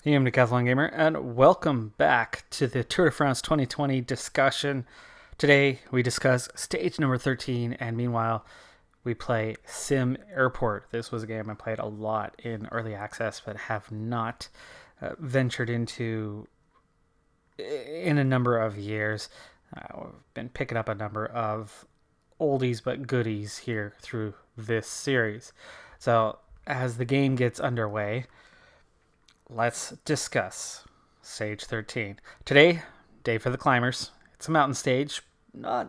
Hey, I'm Decathlon Gamer, and welcome back to the Tour de France 2020 discussion. Today, we discuss stage number 13, and meanwhile, we play SimAirport. This was a game I played a lot in early access, but have not ventured into in a number of years. I've been picking up a number of oldies but goodies here through this series. So, as the game gets underway, let's discuss stage 13. Today, day for the climbers. It's a mountain stage, not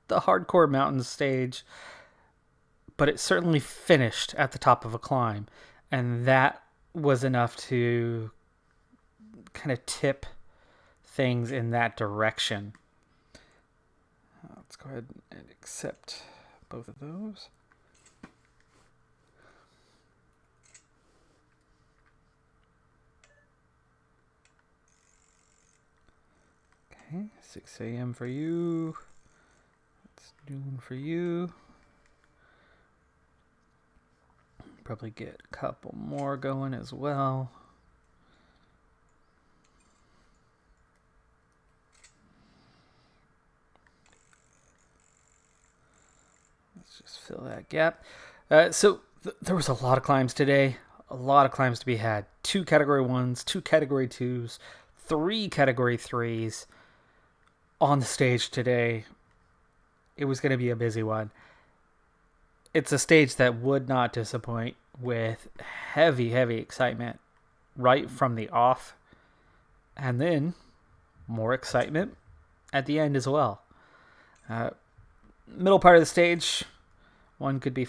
the hardcore mountain stage, but it certainly finished at the top of a climb. And that was enough to kind of tip things in that direction. Let's go ahead and accept both of those. Okay, 6 a.m. for you. It's noon for you. Probably get a couple more going as well. Let's just fill that gap. There was a lot of climbs today. A lot of climbs to be had. 2 category 1s, 2 category 2s, 3 category 3s on the stage today. It was going to be a busy one. It's a stage that would not disappoint, with heavy excitement right from the off, and then more excitement at the end as well. Middle part of the stage, one could be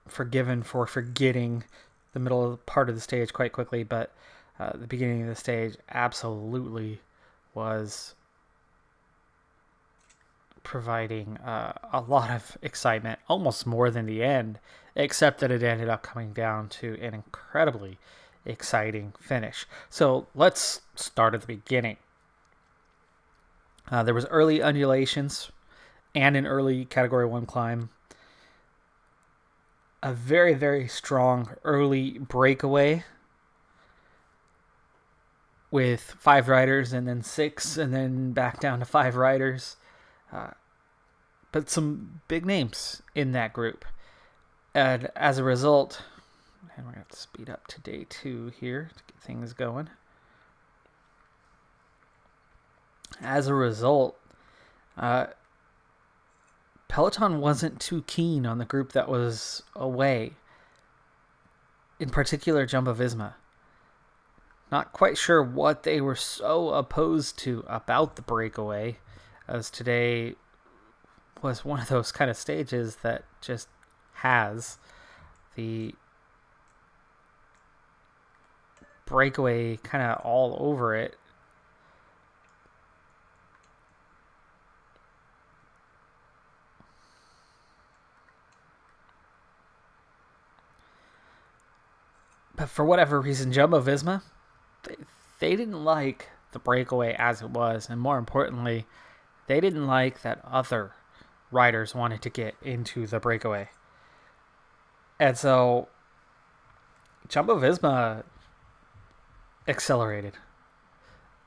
forgiven for forgetting the middle part of the stage quite quickly, but the beginning of the stage absolutely was providing a lot of excitement, almost more than the end, except that it ended up coming down to an incredibly exciting finish. So let's start at the beginning. There was early undulations and an early Category 1 climb. A very strong early breakaway with 5 riders and then 6 and then back down to 5 riders. But some big names in that group. And as a result, and we're going to have to speed up to day 2 here to get things going. As a result, Peloton wasn't too keen on the group that was away, in particular Jumbo-Visma. Not quite sure what they were so opposed to about the breakaway, as today was one of those kind of stages that just has the breakaway kind of all over it. But for whatever reason, Jumbo-Visma, they didn't like the breakaway as it was, and more importantly, they didn't like that other riders wanted to get into the breakaway. And so Jumbo-Visma accelerated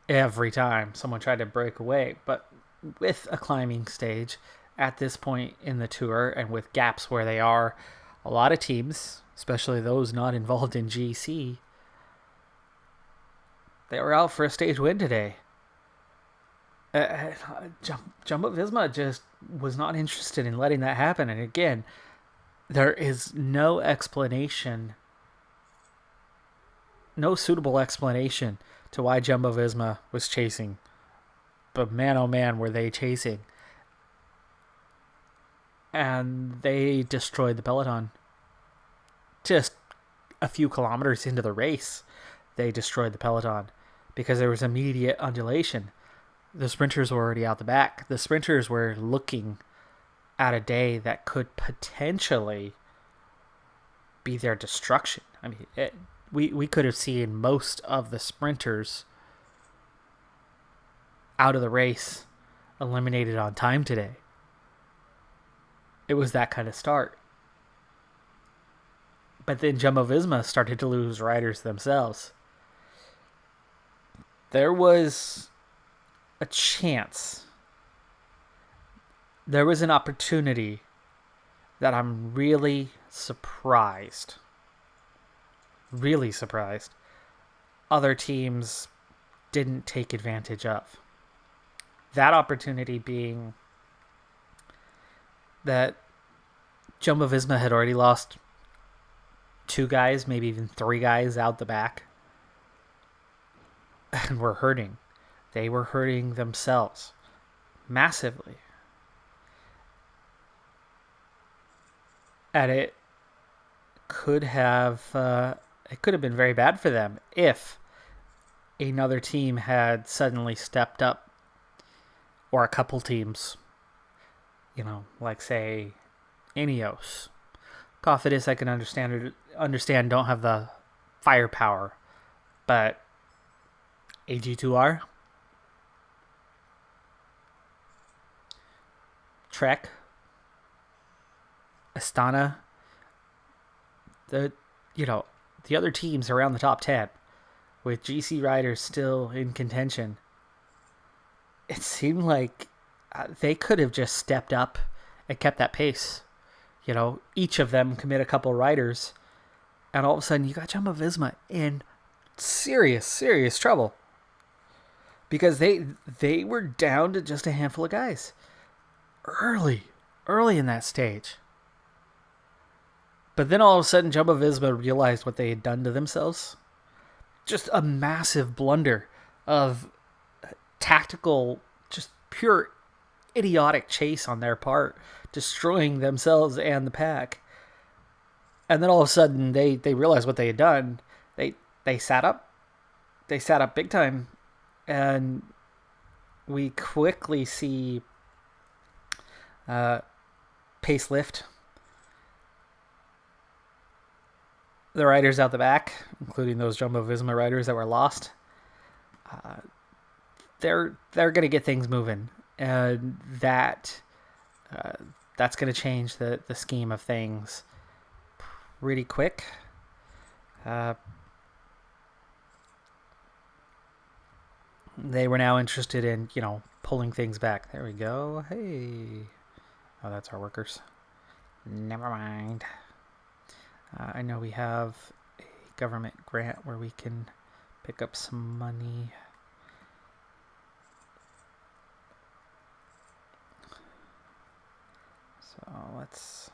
every time someone tried to break away. But with a climbing stage at this point in the tour, and with gaps where they are, a lot of teams, especially those not involved in GC, they were out for a stage win today. Jumbo-Visma just was not interested in letting that happen. And again, there is no explanation, no suitable explanation to why Jumbo-Visma was chasing. But man, oh man, were they chasing. And they destroyed the peloton. Just a few kilometers into the race, they destroyed the peloton because there was immediate undulation. The sprinters were already out the back. The sprinters were looking at a day that could potentially be their destruction. I mean, we could have seen most of the sprinters out of the race eliminated on time today. It was that kind of start. But then Jumbo-Visma started to lose riders themselves. there was a chance, there was an opportunity that I'm really surprised other teams didn't take advantage of. That opportunity being that Jumbo-Visma had already lost 2 guys, maybe even 3 guys out the back, and were hurting. They were hurting themselves massively. And it could have been very bad for them if another team had suddenly stepped up, or a couple teams, like say Ineos. Cofidis, I can understand don't have the firepower, but AG2R, Trek, Astana, the other teams around the top 10 with GC riders still in contention, it seemed like they could have just stepped up and kept that pace. Each of them commit a couple riders, and all of a sudden you got Jumbo-Visma in serious trouble, because they were down to just a handful of guys early in that stage. But then all of a sudden Jumbo-Visma realized what they had done to themselves. Just a massive blunder of tactical, just pure idiotic chase on their part, destroying themselves and the pack. And then all of a sudden they realized what they had done. They sat up. They sat up big time. And we quickly see pace lift. The riders out the back, including those Jumbo-Visma riders that were lost, they're going to get things moving, and that's going to change the scheme of things pretty quick. They were now interested in pulling things back. There we go. Hey, oh, that's our workers. Never mind. I know we have a government grant where we can pick up some money. So let's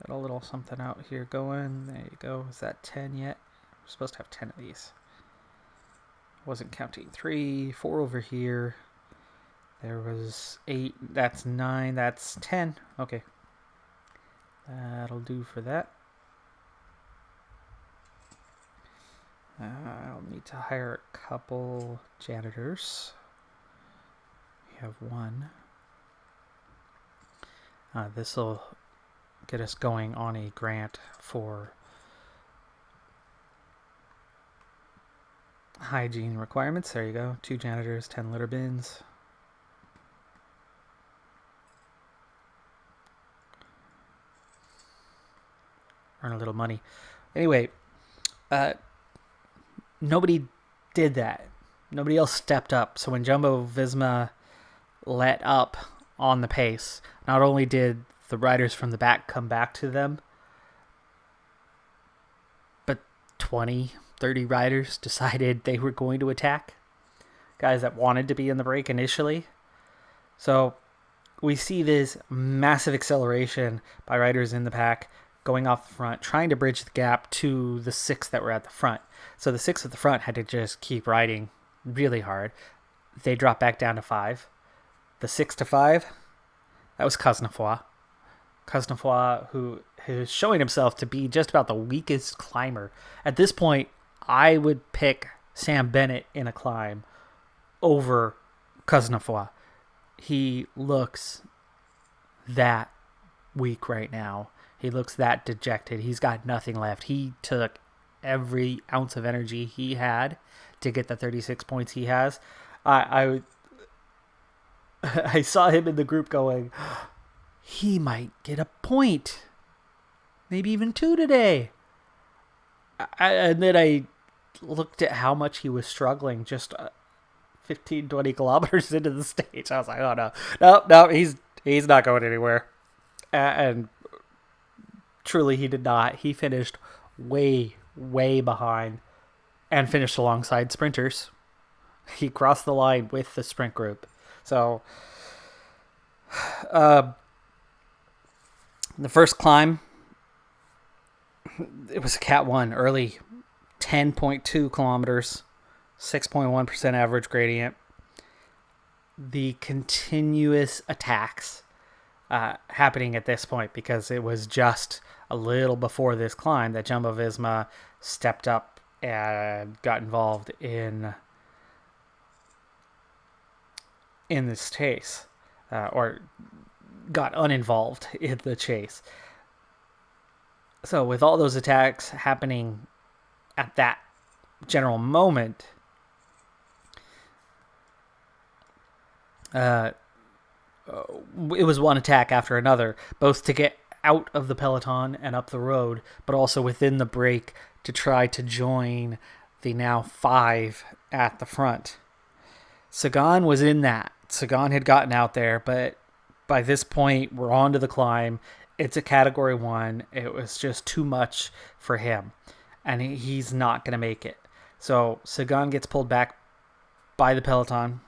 get a little something out here going. There you go. Is that 10 yet? We're supposed to have 10 of these. Wasn't counting 3, 4 over here. There was 8. That's 9. That's 10. Okay. That'll do for that. I'll need to hire a couple janitors. We have 1. This will get us going on a grant for hygiene requirements. There you go. 2 janitors, 10 litter bins. Earn a little money. Anyway, nobody did that. Nobody else stepped up. So when Jumbo-Visma let up on the pace, not only did the riders from the back come back to them, but 20, 30 riders decided they were going to attack. Guys that wanted to be in the break initially. So we see this massive acceleration by riders in the pack going off the front, trying to bridge the gap to the 6 that were at the front. So the 6 at the front had to just keep riding really hard. They dropped back down to 5. The 6 to 5, that was Cosnefroy. Cosnefroy, who is showing himself to be just about the weakest climber. At this point, I would pick Sam Bennett in a climb over Cosnefroy. He looks that weak right now. He looks that dejected. He's got nothing left. He took every ounce of energy he had to get the 36 points he has. I saw him in the group going, he might get a point, maybe even 2 today. And then I looked at how much he was struggling just 15, 20 kilometers into the stage. I was like, oh no, he's not going anywhere. And truly, he did not. He finished way, way behind and finished alongside sprinters. He crossed the line with the sprint group. So, the first climb, it was a Cat 1 early, 10.2 kilometers, 6.1% average gradient. The continuous attacks happening at this point, because it was just a little before this climb that Jumbo-Visma stepped up and got involved in this chase, or got uninvolved in the chase. So with all those attacks happening at that general moment, it was one attack after another, both to get out of the peloton and up the road, but also within the break to try to join the now 5 at the front. Sagan was in that. Sagan had gotten out there, but by this point, we're on to the climb. It's a category 1. It was just too much for him, and he's not going to make it. So Sagan gets pulled back by the peloton,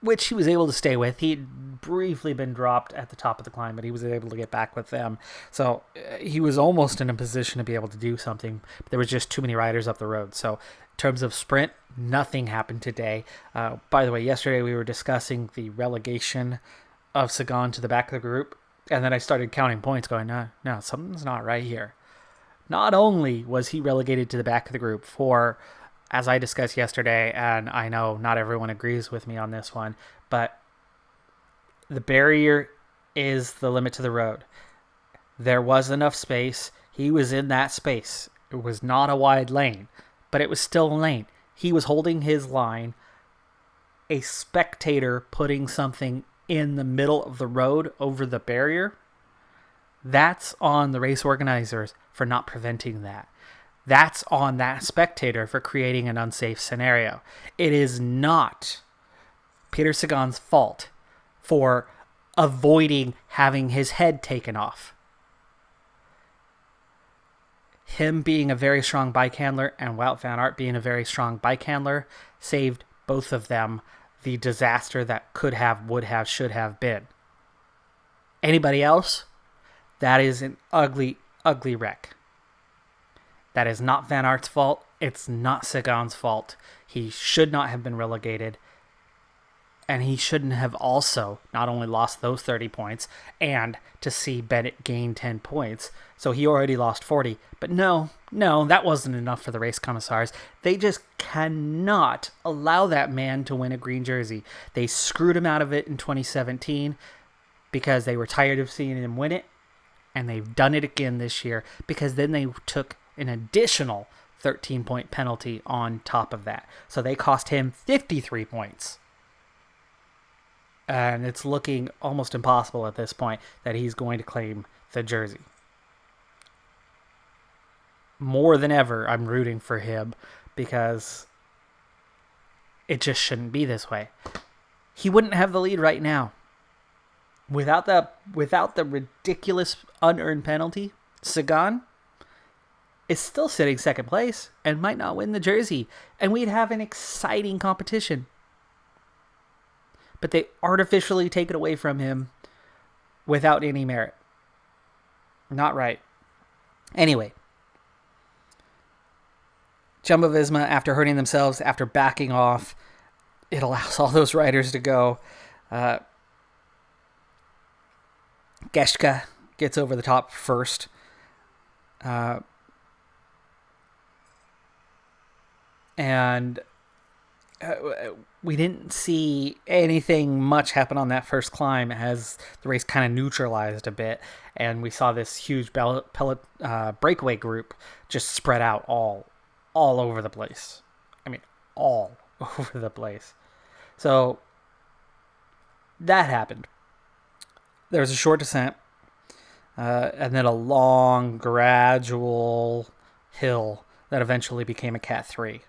which he was able to stay with. He'd briefly been dropped at the top of the climb, but he was able to get back with them. So he was almost in a position to be able to do something. But there was just too many riders up the road. So in terms of sprint, nothing happened today. By the way, yesterday we were discussing the relegation of Sagan to the back of the group. And then I started counting points going, no, something's not right here. Not only was he relegated to the back of the group for, as I discussed yesterday, and I know not everyone agrees with me on this one, but the barrier is the limit to the road. There was enough space. He was in that space. It was not a wide lane, but it was still a lane. He was holding his line. A spectator putting something in the middle of the road over the barrier, that's on the race organizers for not preventing that. That's on that spectator for creating an unsafe scenario. It is not Peter Sagan's fault for avoiding having his head taken off. Him being a very strong bike handler and Wout van Aert being a very strong bike handler saved both of them the disaster that could have, would have, should have been. Anybody else? That is an ugly, ugly wreck. That is not Van Aert's fault. It's not Sagan's fault. He should not have been relegated. And he shouldn't have also not only lost those 30 points and to see Bennett gain 10 points. So he already lost 40. But no, that wasn't enough for the race commissars. They just cannot allow that man to win a green jersey. They screwed him out of it in 2017 because they were tired of seeing him win it. And they've done it again this year because then they took an additional 13-point penalty on top of that. So they cost him 53 points. And it's looking almost impossible at this point that he's going to claim the jersey. More than ever, I'm rooting for him because it just shouldn't be this way. He wouldn't have the lead right now. Without the ridiculous unearned penalty, Sagan is still sitting second place and might not win the jersey. And we'd have an exciting competition. But they artificially take it away from him without any merit. Not right. Anyway, Jumbo-Visma, after hurting themselves, after backing off, it allows all those riders to go. Geschke gets over the top first. And we didn't see anything much happen on that first climb as the race kind of neutralized a bit. And we saw this huge breakaway group just spread out all over the place. I mean, all over the place. So that happened. There was a short descent, and then a long, gradual hill that eventually became a Cat 3.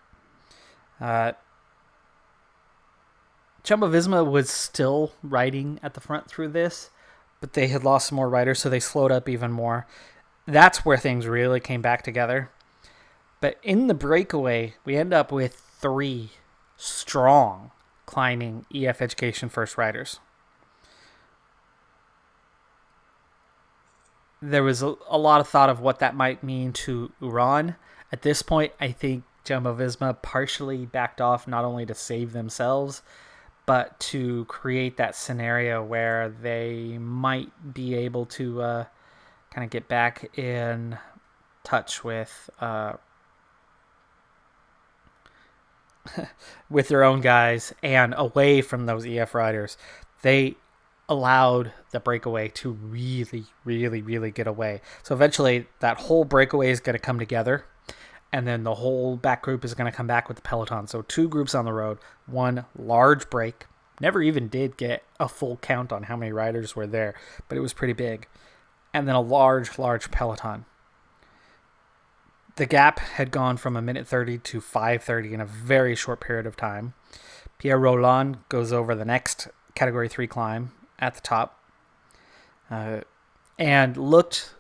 Jumbo-Visma was still riding at the front through this, but they had lost some more riders, so they slowed up even more. That's where things really came back together. But in the breakaway, we end up with 3 strong climbing EF Education First riders. There was a lot of thought of what that might mean to Uran. At this point, I think Jumbo-Visma partially backed off not only to save themselves, but to create that scenario where they might be able to kind of get back in touch with with their own guys and away from those EF riders. They allowed the breakaway to really, really, really get away. So eventually that whole breakaway is going to come together, and then the whole back group is going to come back with the peloton. So 2 groups on the road, 1 large break. Never even did get a full count on how many riders were there, but it was pretty big. And then a large, large peloton. The gap had gone from 1:30 to 5:30 in a very short period of time. Pierre Rolland goes over the next Category 3 climb at the top and looked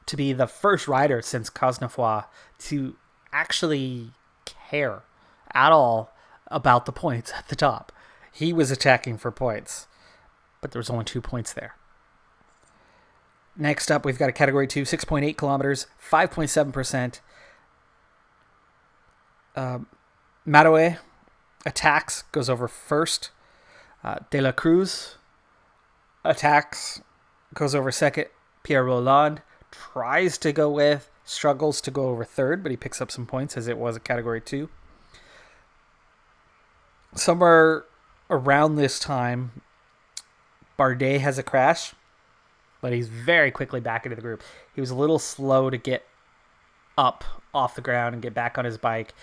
to be the first rider since Cosnefroid to actually care at all about the points at the top. He was attacking for points, but there was only 2 points there. Next up, we've got a Category 2, 6.8 kilometers, 5.7%. Maroe attacks, goes over first. De la Cruz attacks, goes over second. Pierre Rolland tries to go with, struggles to go over third, but he picks up some points as it was a Category 2. Somewhere around this time, Bardet has a crash, but he's very quickly back into the group. He was a little slow to get up off the ground and get back on his bike.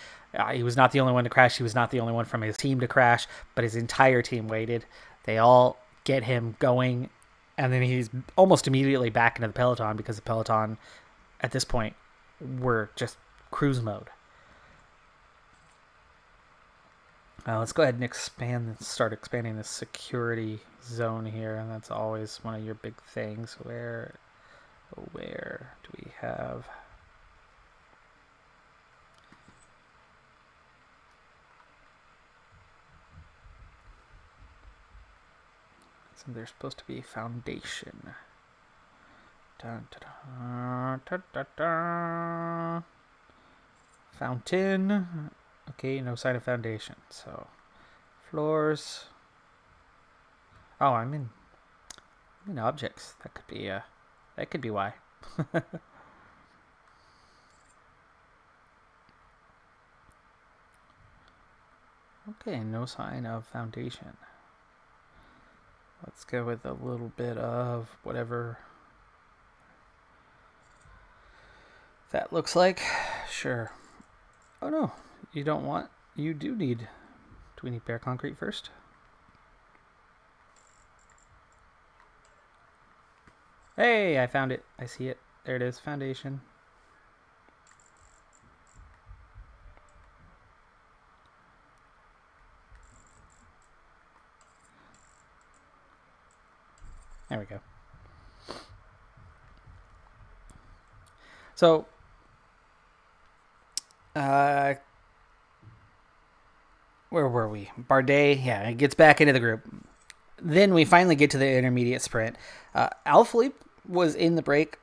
He was not the only one to crash. He was not the only one from his team to crash, but his entire team waited. They all get him going, and then he's almost immediately back into the peloton because the peloton, at this point, were just cruise mode. Let's go ahead and start expanding the security zone here, and that's always one of your big things. Where do we have? So there's supposed to be foundation. Dun, dun, dun, dun, dun, dun. Fountain. Okay, no sign of foundation. So, floors. Oh, I'm in objects. That could be why. Okay, no sign of foundation. Let's go with a little bit of whatever that looks like. Sure. Oh no, you do need. Do we need bare concrete first? Hey, I found it. I see it. There it is, foundation. There we go. So, where were we? Bardet, yeah, it gets back into the group. Then we finally get to the intermediate sprint. Alaphilippe was in the break.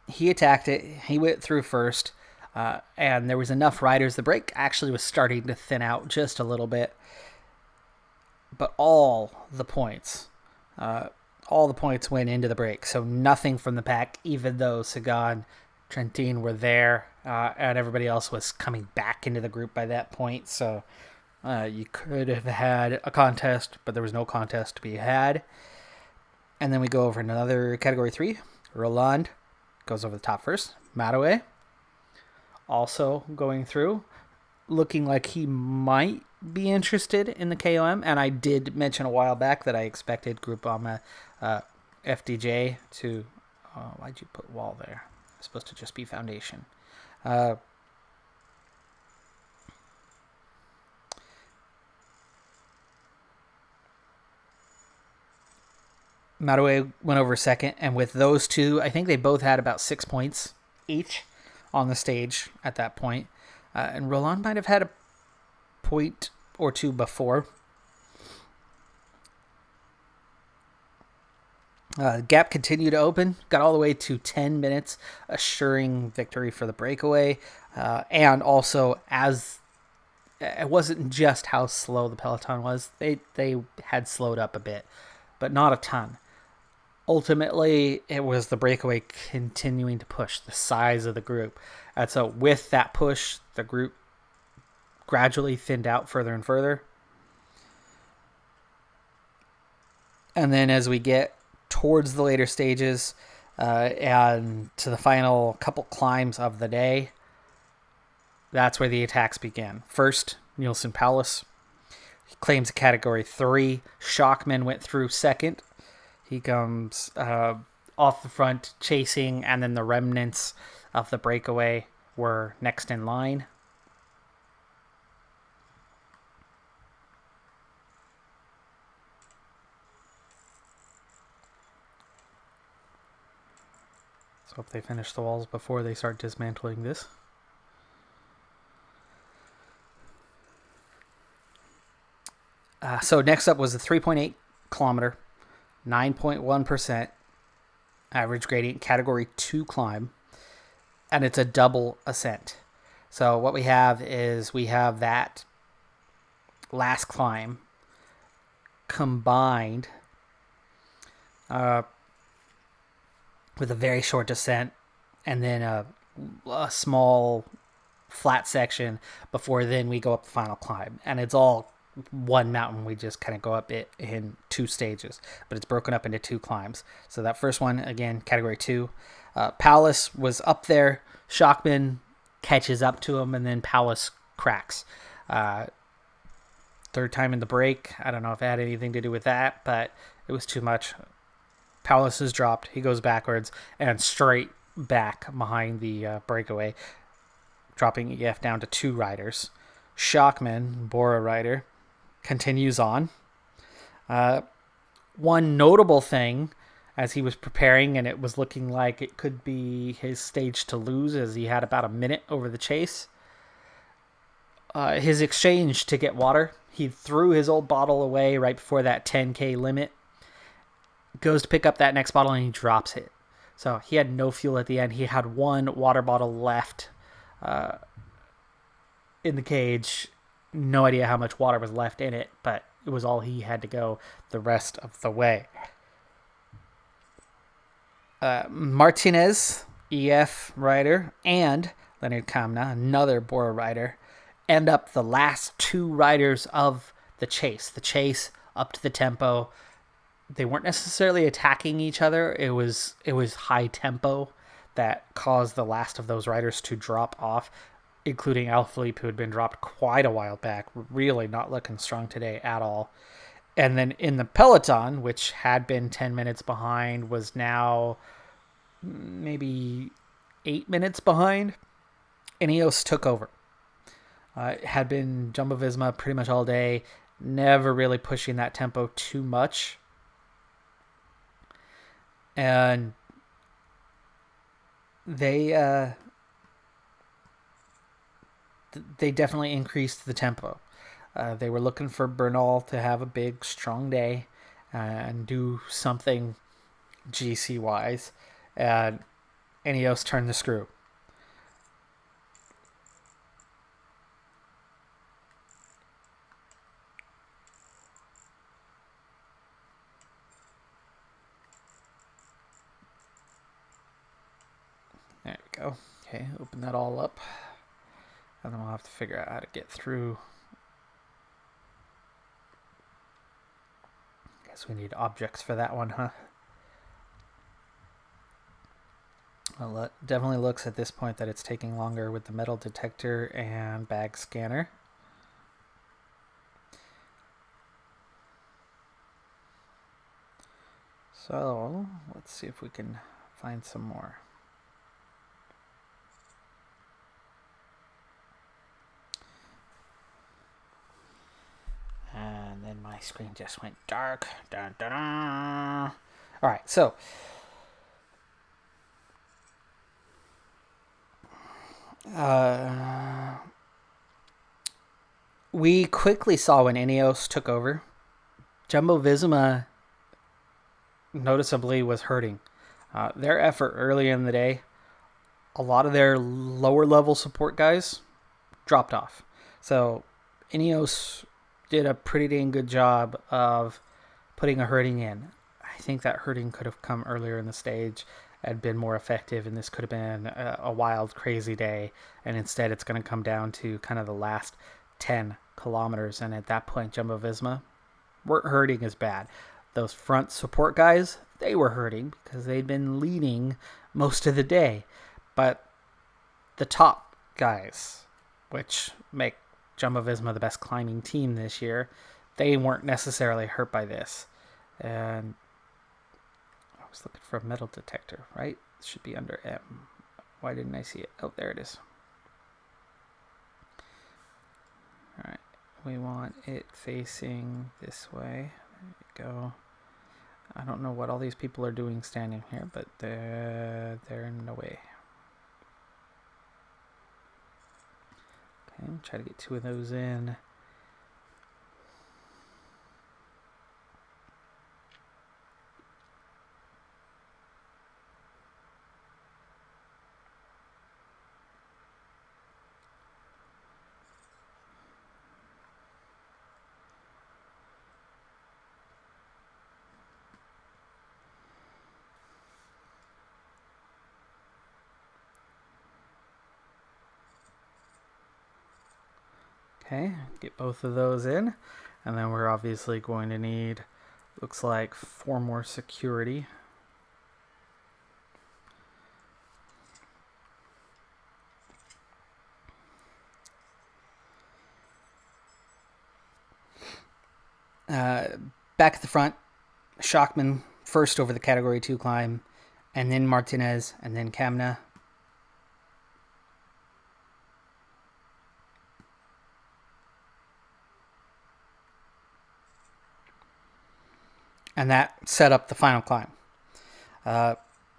He attacked it. He went through first, and there was enough riders. The break actually was starting to thin out just a little bit, but all the points went into the break. So nothing from the pack, even though Sagan, Trentin were there, and everybody else was coming back into the group by that point. So you could have had a contest, but there was no contest to be had. And then we go over another Category 3. Rolland goes over the top first. Maroe also going through, looking like he might be interested in the KOM. And I did mention a while back that I expected Groupama FDJ to... why'd you put wall there? It's supposed to just be foundation. Mattaway went over second, and with those two, I think they both had about 6 points each on the stage at that point. And Roland might have had a point or two before. Gap continued to open, got all the way to 10 minutes, assuring victory for the breakaway. And also, as it wasn't just how slow the peloton was, they had slowed up a bit, but not a ton. Ultimately, it was the breakaway continuing to push the size of the group. And so with that push, the group gradually thinned out further and further. And then as we get towards the later stages and to the final couple climbs of the day, that's where the attacks began. First, Nielsen Paulus claims a category 3. Shockman went through second. He comes off the front chasing, and then the remnants of the breakaway were next in line. Let's hope they finish the walls before they start dismantling this. So next up was the 3.8 kilometer, 9.1% average gradient, category 2 climb, and it's a double ascent. So what we have is we have that last climb combined with a very short descent, and then a small flat section before then we go up the final climb. And it's all one mountain. We just kind of go up it in 2 stages, but it's broken up into 2 climbs. So that first one, again, category 2. Paulus was up there. Shockman catches up to him, and then Paulus cracks. Third time in the break. I don't know if it had anything to do with that, but it was too much. Paulus is dropped. He goes backwards and straight back behind the breakaway, dropping EF down to 2 riders. Shockman, Bora rider, continues on. One notable thing, as he was preparing, and it was looking like it could be his stage to lose, as he had about a minute over the chase. His exchange to get water, he threw his old bottle away right before that 10K limit, goes to pick up that next bottle, and he drops it. So he had no fuel at the end. He had 1 water bottle left in the cage. No idea how much water was left in it, but it was all he had to go the rest of the way. Martinez, EF rider, and Leonard Kamna, another Bora rider, end up the last 2 riders of the chase up to the tempo. They weren't necessarily attacking each other. It was high tempo that caused the last of those riders to drop off, including Alaphilippe, who had been dropped quite a while back, really not looking strong today at all. And then in the peloton, which had been 10 minutes behind, was now maybe 8 minutes behind. Ineos took over. It had been Jumbo-Visma pretty much all day, never really pushing that tempo too much. And they definitely increased the tempo. They were looking for Bernal to have a big, strong day and do something GC-wise. And Ineos turned the screw. There we go. Okay, open that all up. And then we'll have to figure out how to get through. Guess we need objects for that one, huh? Well, it definitely looks at this point that it's taking longer with the metal detector and bag scanner. So let's see if we can find some more. And then my screen just went dark. Dun, dun, dun. All right, so we quickly saw when Ineos took over, Jumbo Visma noticeably was hurting. Their effort early in the day, a lot of their lower level support guys dropped off. So Ineos did a pretty dang good job of putting a hurting in. I think that hurting could have come earlier in the stage and been more effective, and this could have been a wild, crazy day. And instead, it's going to come down to kind of the last 10 kilometers. And at that point, Jumbo Visma weren't hurting as bad. Those front support guys, they were hurting because they'd been leading most of the day. But the top guys, which make Jumbo Visma the best climbing team this year, they weren't necessarily hurt by this. And I was looking for a metal detector, right? It should be under M. Why didn't I see it? Oh, there it is. All right. We want it facing this way. There you go. I don't know what all these people are doing standing here, but they're in the way. Okay, try to get 2 of those in. Okay, get both of those in. And then we're obviously going to need, looks like 4 more security. Back at the front, Shockman first over the Category 2 climb, and then Martinez, and then Kamna. And that set up the final climb.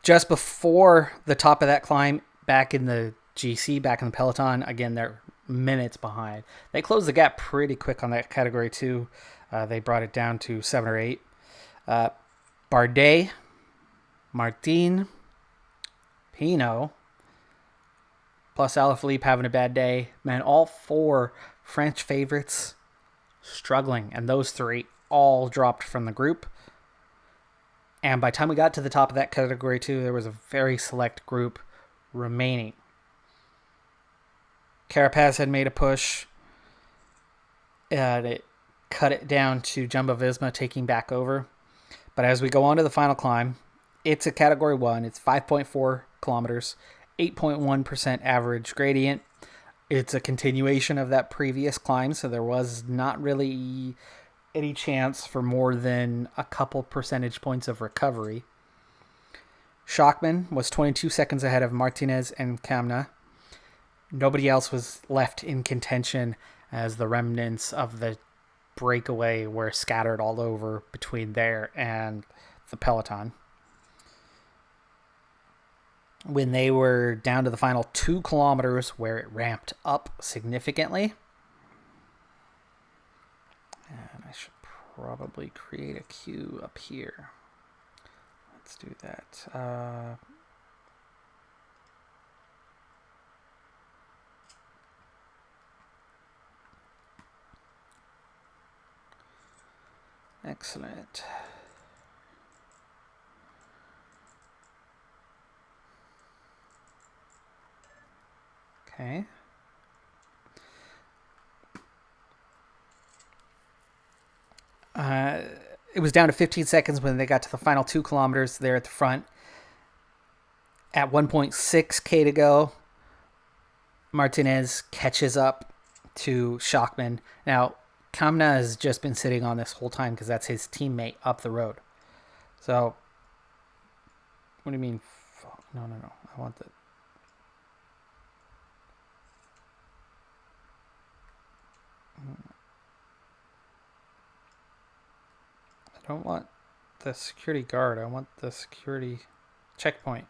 Just before the top of that climb, back in the GC, back in the Peloton, again, they're minutes behind. They closed the gap pretty quick on that Category 2. They brought it down to 7 or 8. Bardet, Martin, Pinot, plus Alaphilippe having a bad day. Man, all 4 French favorites struggling, and those 3 all dropped from the group. And by the time we got to the top of that Category 2, there was a very select group remaining. Carapaz had made a push, and it cut it down to Jumbo Visma taking back over. But as we go on to the final climb, it's a Category 1. It's 5.4 kilometers, 8.1% average gradient. It's a continuation of that previous climb, so there was not really any chance for more than a couple percentage points of recovery. Shockman was 22 seconds ahead of Martinez and Kamna. Nobody else was left in contention as the remnants of the breakaway were scattered all over between there and the Peloton. When they were down to the final 2 kilometers where it ramped up significantly, and I should probably create a queue up here. Let's do that. Excellent. Okay. It was down to 15 seconds when they got to the final 2 kilometers there at the front. At 1.6K to go, Martinez catches up to Shockman. Now, Kamna has just been sitting on this whole time because that's his teammate up the road. So, what do you mean? No. I want the... I don't want the security guard. I want the security checkpoint.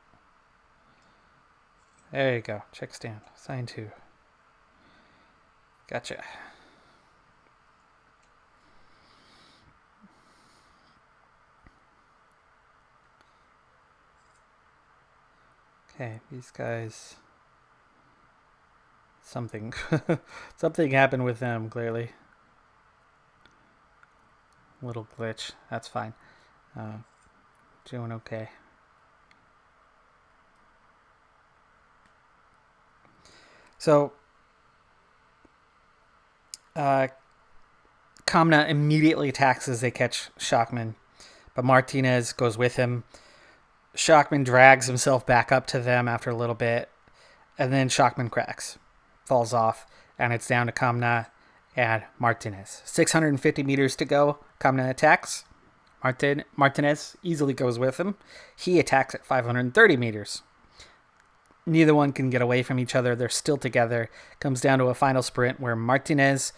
There you go. Check stand. Sign 2. Gotcha. Okay, these guys... Something happened with them, clearly. Little glitch. That's fine. Doing okay. So, Kamna immediately attacks as they catch Shockman, but Martinez goes with him. Shockman drags himself back up to them after a little bit, and then Shockman cracks, falls off, and it's down to Kamna and Martinez. 650 meters to go. Kamna attacks. Martinez easily goes with him. He attacks at 530 meters. Neither one can get away from each other. They're still together. Comes down to a final sprint where Martinez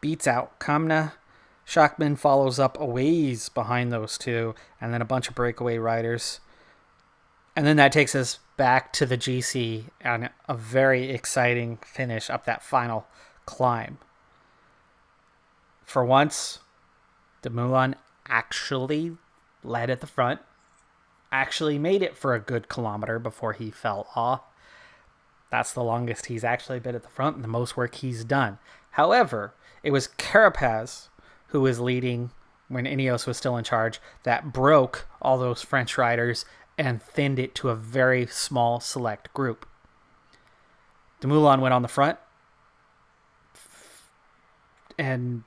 beats out Kamna. Shockman follows up a ways behind those two, and then a bunch of breakaway riders. And then that takes us back to the GC and a very exciting finish up that final climb. For once, Dumoulin actually led at the front, actually made it for a good kilometer before he fell off. That's the longest he's actually been at the front and the most work he's done. However, it was Carapaz who was leading when Ineos was still in charge that broke all those French riders and thinned it to a very small select group. Dumoulin went on the front and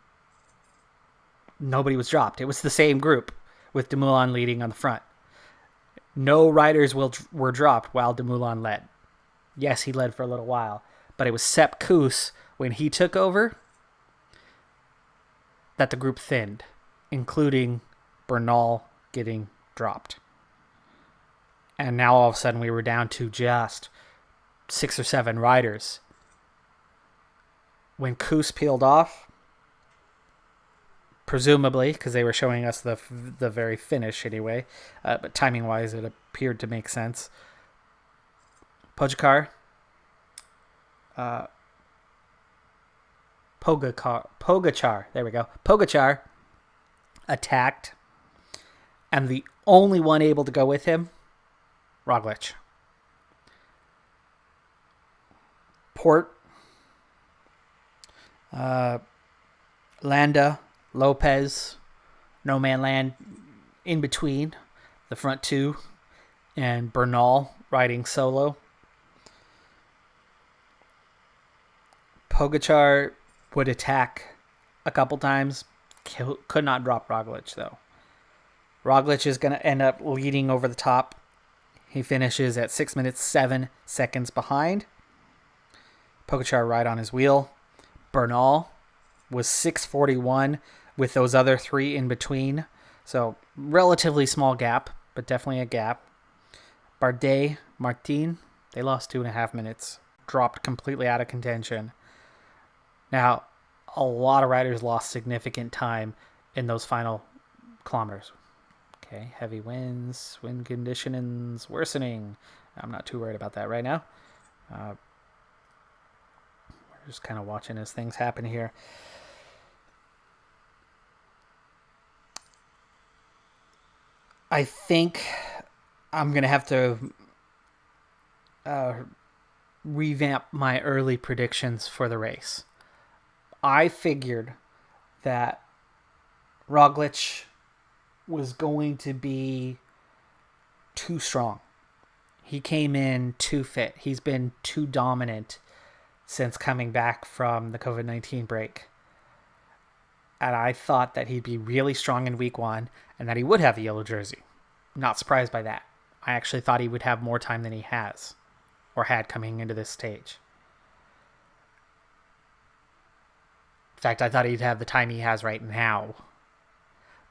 nobody was dropped. It was the same group with Dumoulin leading on the front. No riders were dropped while Dumoulin led. Yes, he led for a little while, but it was Sepp Kuss, when he took over, that the group thinned, including Bernal getting dropped. And now all of a sudden we were down to just 6 or 7 riders. When Kuss peeled off, presumably, because they were showing us the very finish anyway, but timing-wise it appeared to make sense. Pogacar, there we go. Pogacar attacked, and the only one able to go with him, Roglic. Port, Landa, Lopez, no man land in between the front two, and Bernal riding solo. Pogacar would attack a couple times, could not drop Roglic though. Roglic is going to end up leading over the top. He finishes at 6 minutes 7 seconds behind. Pogacar right on his wheel. Bernal was 6:41 with those other 3 in between. So relatively small gap, but definitely a gap. Bardet, Martin, they lost 2.5 minutes. Dropped completely out of contention. Now, a lot of riders lost significant time in those final kilometers. Okay, heavy winds, wind conditions worsening. I'm not too worried about that right now. We're just kind of watching as things happen here. I think I'm going to have to revamp my early predictions for the race. I figured that Roglic was going to be too strong. He came in too fit. He's been too dominant since coming back from the COVID-19 break. And I thought that he'd be really strong in week 1 and that he would have the yellow jersey. Not surprised by that. I actually thought he would have more time than he has or had coming into this stage. In fact, I thought he'd have the time he has right now.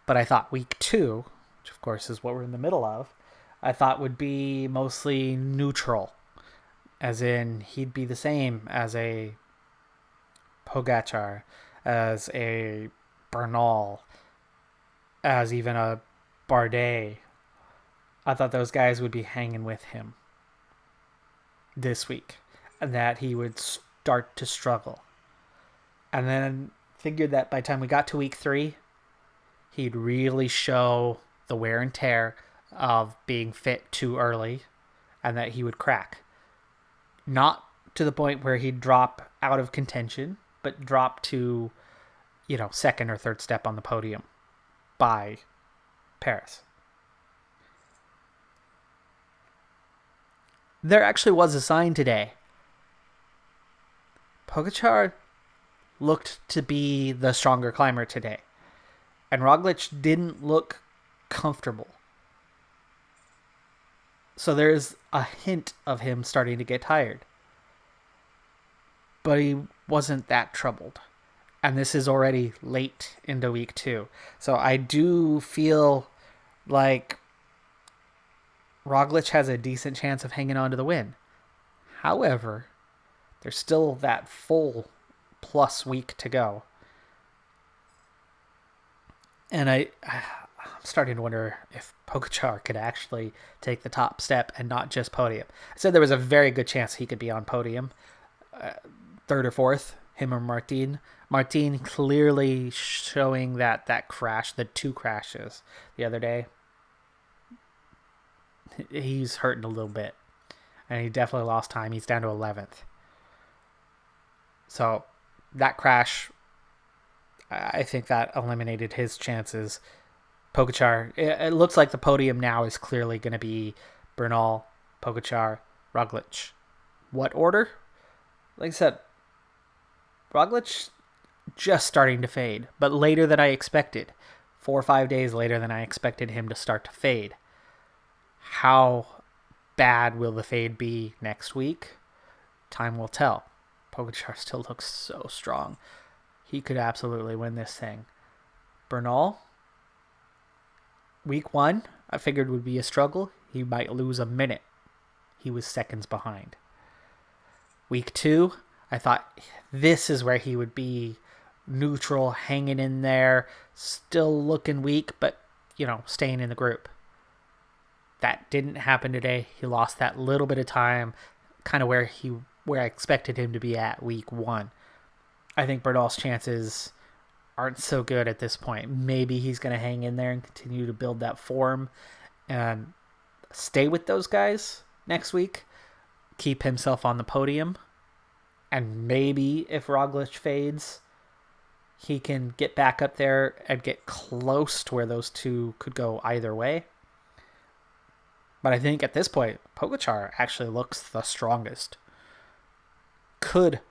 But I thought week 2, which of course is what we're in the middle of, I thought would be mostly neutral. As in, he'd be the same as a Pogacar, as a Bernal, as even a Bardet, I thought those guys would be hanging with him this week and that he would start to struggle. And then figured that by the time we got to week 3, he'd really show the wear and tear of being fit too early and that he would crack. Not to the point where he'd drop out of contention, but drop to, second or third step on the podium by Paris. There actually was a sign today. Pogačar looked to be the stronger climber today, and Roglic didn't look comfortable. So there's a hint of him starting to get tired. But he wasn't that troubled. And this is already late into week 2. So I do feel like Roglic has a decent chance of hanging on to the win. However, there's still that full plus week to go. And I'm starting to wonder if Pogačar could actually take the top step and not just podium. I said there was a very good chance he could be on podium. Third or fourth, him or Martin. Martin clearly showing that crash, the 2 crashes the other day. He's hurting a little bit. And he definitely lost time. He's down to 11th. So that crash, I think that eliminated his chances. Pogačar, it looks like the podium now is clearly going to be Bernal, Pogačar, Roglic. What order? Like I said, Roglic just starting to fade, but later than I expected. 4 or 5 days later than I expected him to start to fade. How bad will the fade be next week? Time will tell. Pogačar still looks so strong. He could absolutely win this thing. Bernal, week 1, I figured would be a struggle. He might lose a minute. He was seconds behind. Week 2, I thought this is where he would be neutral, hanging in there, still looking weak, but, staying in the group. That didn't happen today. He lost that little bit of time, kind of where I expected him to be at week 1. I think Bernal's chances aren't so good at this point. Maybe he's going to hang in there and continue to build that form and stay with those guys next week. Keep himself on the podium. And maybe if Roglic fades, he can get back up there and get close to where those two could go either way. But I think at this point, Pogačar actually looks the strongest. Could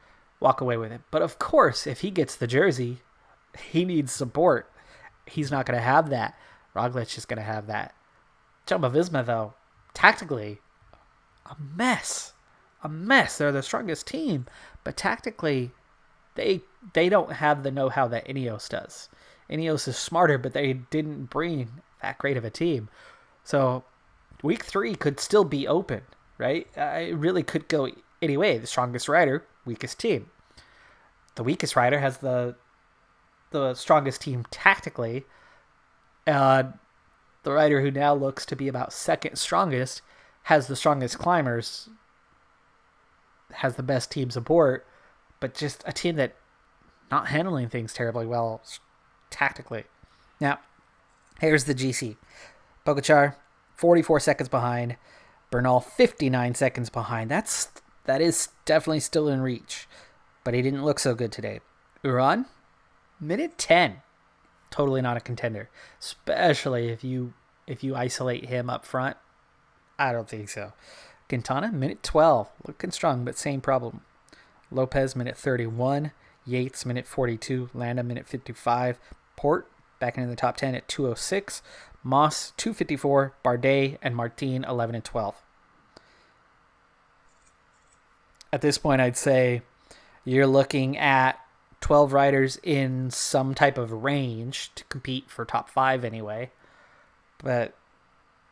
walk away with it. But of course, if he gets the jersey, he needs support. He's not going to have that. Roglic is going to have that. Jumbo-Visma, though, tactically, a mess. A mess. They're the strongest team. But tactically, they don't have the know-how that Ineos does. Ineos is smarter, but they didn't bring that great of a team. So week 3 could still be open, right? It really could go any way. The strongest rider, weakest team. The weakest rider has the strongest team tactically. The rider who now looks to be about second strongest has the strongest climbers, has the best team support, but just a team that not handling things terribly well tactically. Now, here's the GC. Pogačar, 44 seconds behind. Bernal, 59 seconds behind. That is definitely still in reach, but he didn't look so good today. Uran, minute 10. Totally not a contender, especially if you isolate him up front. I don't think so. Quintana, minute 12. Looking strong, but same problem. Lopez, minute 31. Yates, minute 42. Landa, minute 55. Port, back into the top 10 at 2:06. Moss, 2:54. Bardet and Martin, 11 and 12. At this point, I'd say you're looking at 12 riders in some type of range to compete for top 5 anyway. But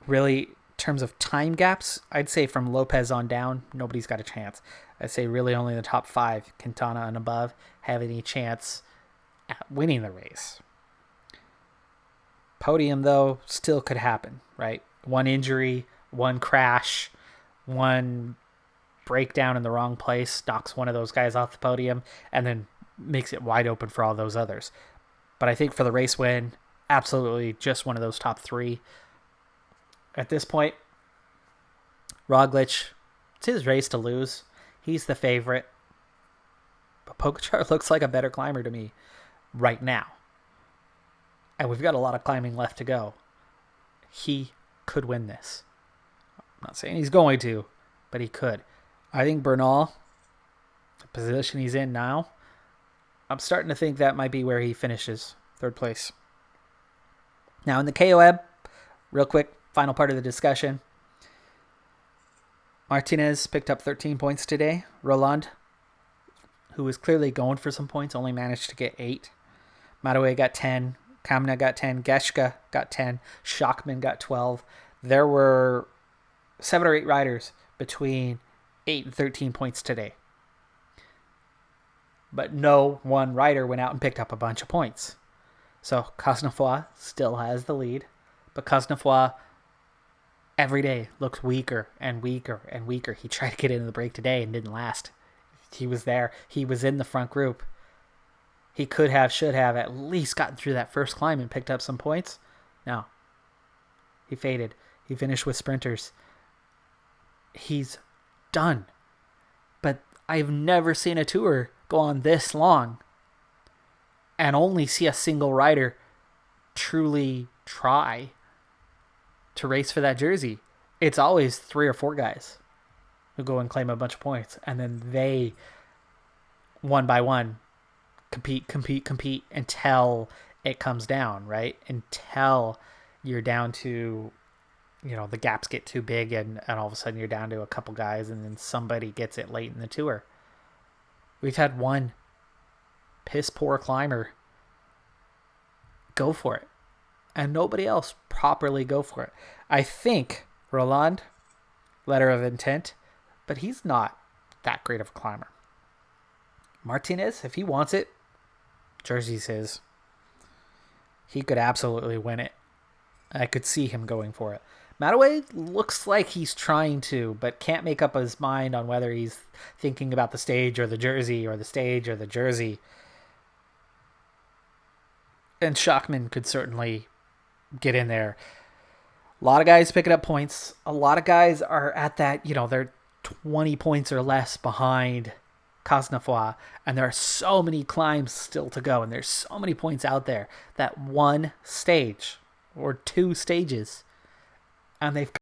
really, in terms of time gaps, I'd say from Lopez on down, nobody's got a chance. I'd say really only the top 5, Quintana and above, have any chance at winning the race. Podium, though, still could happen, right? One injury, one crash, one breakdown in the wrong place knocks one of those guys off the podium and then makes it wide open for all those others. But I think for the race win, absolutely just one of those top three. At this point, Roglic, it's his race to lose. He's the favorite. But Pogačar looks like a better climber to me right now. And we've got a lot of climbing left to go. He could win this. I'm not saying he's going to, but he could. I think Bernal, the position he's in now, I'm starting to think that might be where he finishes, third place. Now in the KOM, real quick, final part of the discussion. Martinez picked up 13 points today. Roland, who was clearly going for some points, only managed to get 8. Madoué got 10. Kamna got 10. Geschke got 10. Schachmann got 12. There were 7 or 8 riders between 8 and 13 points today. But no one rider went out and picked up a bunch of points. So Cosnefroy still has the lead. But Cosnefroy every day looks weaker and weaker and weaker. He tried to get into the break today and didn't last. He was there. He was in the front group. He could have, should have at least gotten through that first climb and picked up some points. No. He faded. He finished with sprinters. He's done. But I've never seen a tour go on this long and only see a single rider truly try to race for that jersey. It's always 3 or 4 guys who go and claim a bunch of points, and then they, one by one, compete until it comes down, right? Until you're down to, the gaps get too big and all of a sudden you're down to a couple guys and then somebody gets it late in the tour. We've had one piss poor climber go for it and nobody else properly go for it. I think Roland, letter of intent, but he's not that great of a climber. Martinez, if he wants it, jersey's his. He could absolutely win it. I could see him going for it. Madoué looks like he's trying to, but can't make up his mind on whether he's thinking about the stage or the jersey or the stage or the jersey. And Schachmann could certainly get in there. A lot of guys picking up points. A lot of guys are at that, they're 20 points or less behind Cosnefroy, and there are so many climbs still to go, and there's so many points out there. That one stage or 2 stages, and they've